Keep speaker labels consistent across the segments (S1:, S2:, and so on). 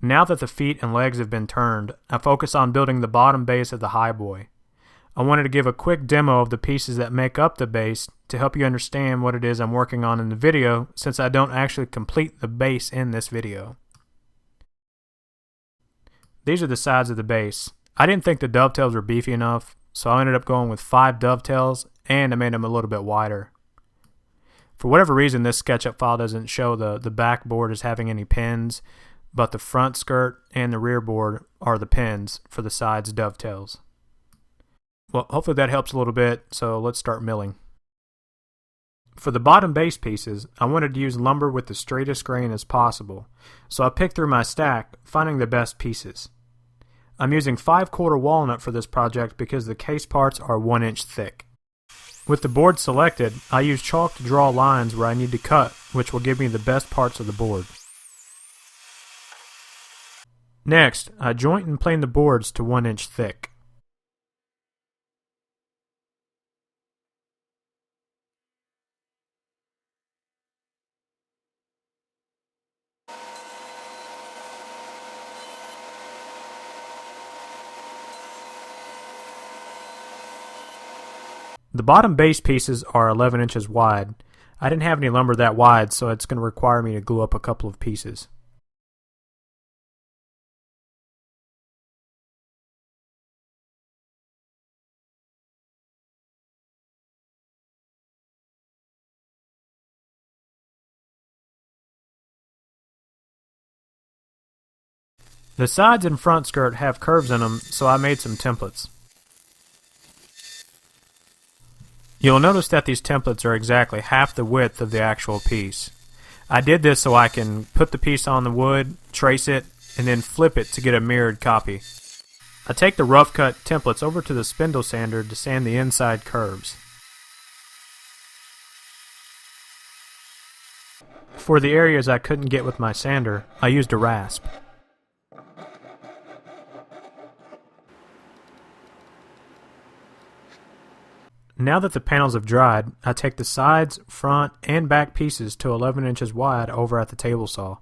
S1: Now that the feet and legs have been turned, I focus on building the bottom base of the Highboy. I wanted to give a quick demo of the pieces that make up the base to help you understand what it is I'm working on in the video, since I don't actually complete the base in this video. These are the sides of the base. I didn't think the dovetails were beefy enough, so I ended up going with 5 dovetails, and I made them a little bit wider. For whatever reason, this SketchUp file doesn't show the back board as having any pins, but the front skirt and the rear board are the pins for the sides dovetails. Well, hopefully that helps a little bit, so let's start milling. For the bottom base pieces, I wanted to use lumber with the straightest grain as possible, so I picked through my stack, finding the best pieces. I'm using 5/4 walnut for this project because the case parts are 1 inch thick. With the board selected, I use chalk to draw lines where I need to cut, which will give me the best parts of the board. Next, I joint and plane the boards to 1 inch thick. The bottom base pieces are 11 inches wide. I didn't have any lumber that wide, so it's going to require me to glue up a couple of pieces. The sides and front skirt have curves in them, so I made some templates. You'll notice that these templates are exactly half the width of the actual piece. I did this so I can put the piece on the wood, trace it, and then flip it to get a mirrored copy. I take the rough cut templates over to the spindle sander to sand the inside curves. For the areas I couldn't get with my sander, I used a rasp. Now that the panels have dried, I take the sides, front, and back pieces to 11 inches wide over at the table saw.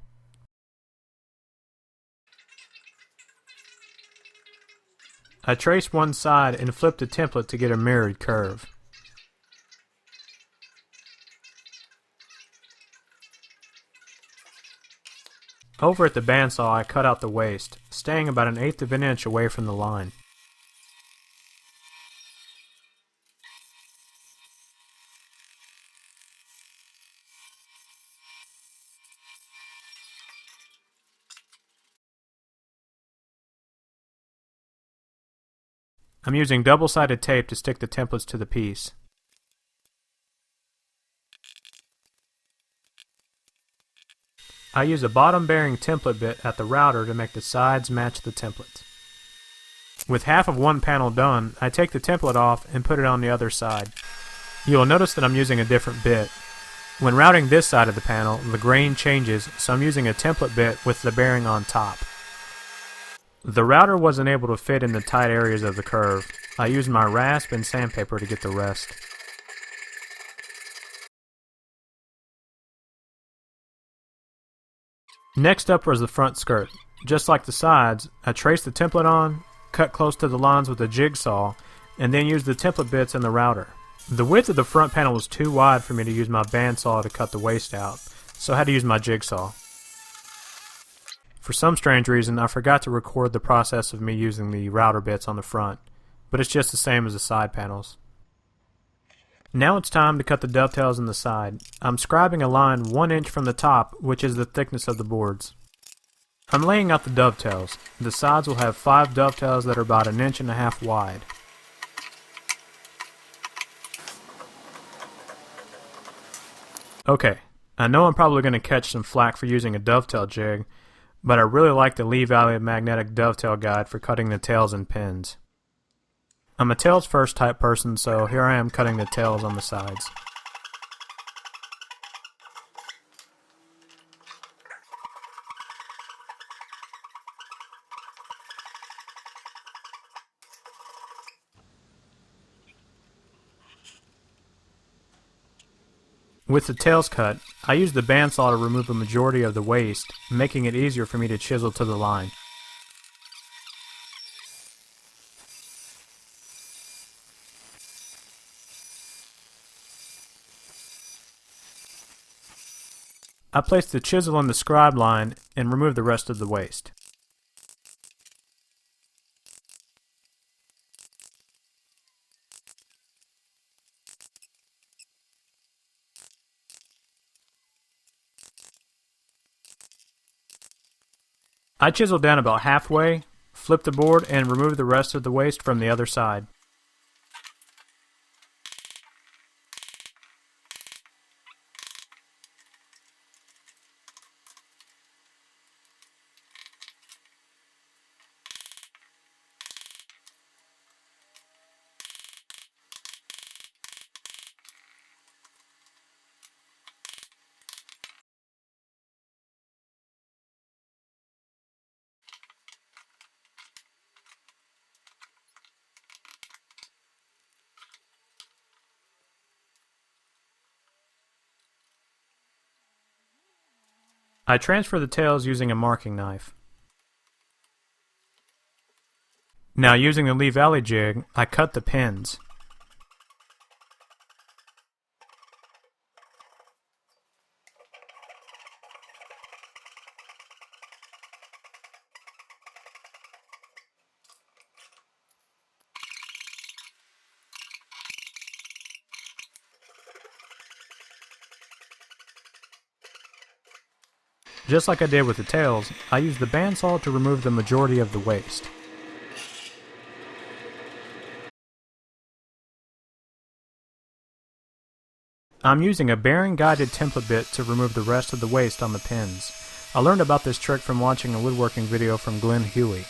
S1: I trace one side and flip the template to get a mirrored curve. Over at the bandsaw, I cut out the waist, staying about 1/8 of an inch away from the line. I'm using double-sided tape to stick the templates to the piece. I use a bottom-bearing template bit at the router to make the sides match the templates. With half of one panel done, I take the template off and put it on the other side. You'll notice that I'm using a different bit. When routing this side of the panel, the grain changes, so I'm using a template bit with the bearing on top. The router wasn't able to fit in the tight areas of the curve. I used my rasp and sandpaper to get the rest. Next up was the front skirt. Just like the sides, I traced the template on, cut close to the lines with a jigsaw, and then used the template bits in the router. The width of the front panel was too wide for me to use my bandsaw to cut the waist out, so I had to use my jigsaw. For some strange reason, I forgot to record the process of me using the router bits on the front, but it's just the same as the side panels. Now it's time to cut the dovetails in the side. I'm scribing a line 1 inch from the top, which is the thickness of the boards. I'm laying out the dovetails. The sides will have 5 dovetails that are about 1.5 inches wide. Okay, I know I'm probably going to catch some flack for using a dovetail jig, but I really like the Lee Valley Magnetic Dovetail Guide for cutting the tails and pins. I'm a tails first type person, so here I am cutting the tails on the sides. With the tails cut, I used the bandsaw to remove a majority of the waste, making it easier for me to chisel to the line. I placed the chisel on the scribe line and removed the rest of the waste. I chiseled down about halfway, flipped the board, and removed the rest of the waste from the other side. I transfer the tails using a marking knife. Now using the Valley jig, I cut the pins. Just like I did with the tails, I used the bandsaw to remove the majority of the waste. I'm using a bearing-guided template bit to remove the rest of the waste on the pins. I learned about this trick from watching a woodworking video from Glenn Huey.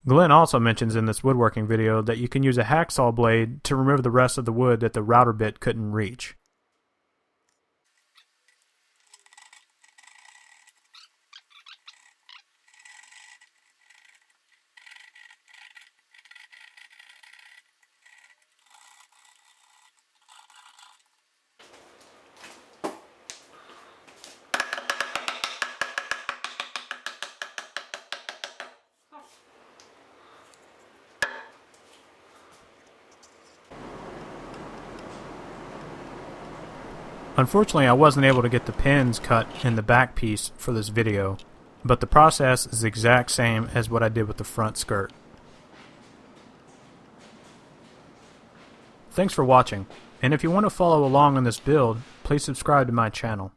S1: Glenn also mentions in this woodworking video that you can use a hacksaw blade to remove the rest of the wood that the router bit couldn't reach. Unfortunately, I wasn't able to get the pins cut in the back piece for this video, but the process is the exact same as what I did with the front skirt. Thanks for watching, and if you want to follow along on this build, please subscribe to my channel.